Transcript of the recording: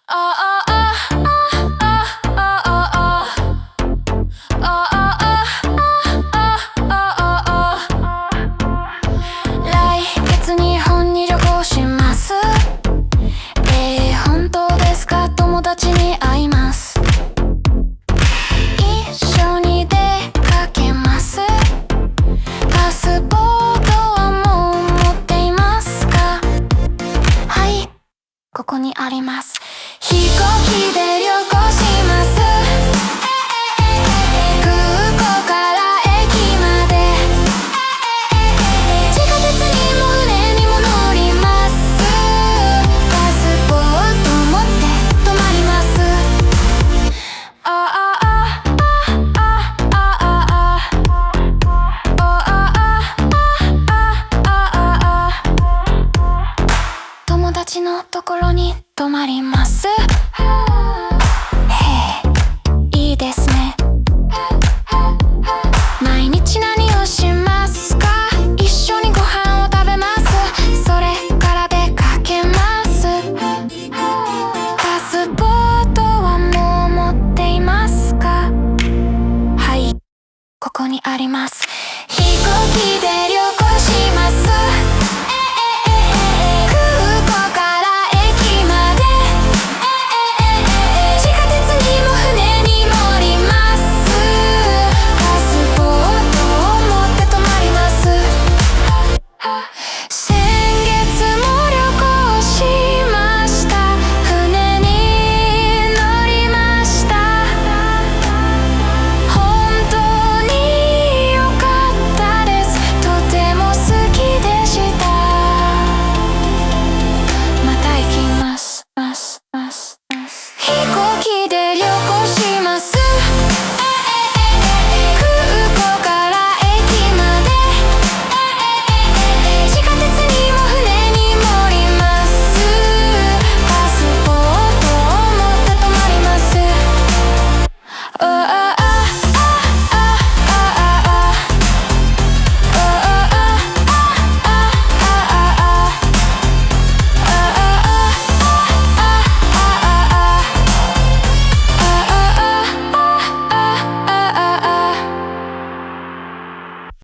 来月日本に旅行します。本当ですか？友達に会います。一緒に出かけます。パスポートはもう持っていますか？はい、ここにあります。飛行機で旅行します。空港から駅まで。地下鉄にも船にも乗ります。パスポート持って泊まります。友達のところに泊まります。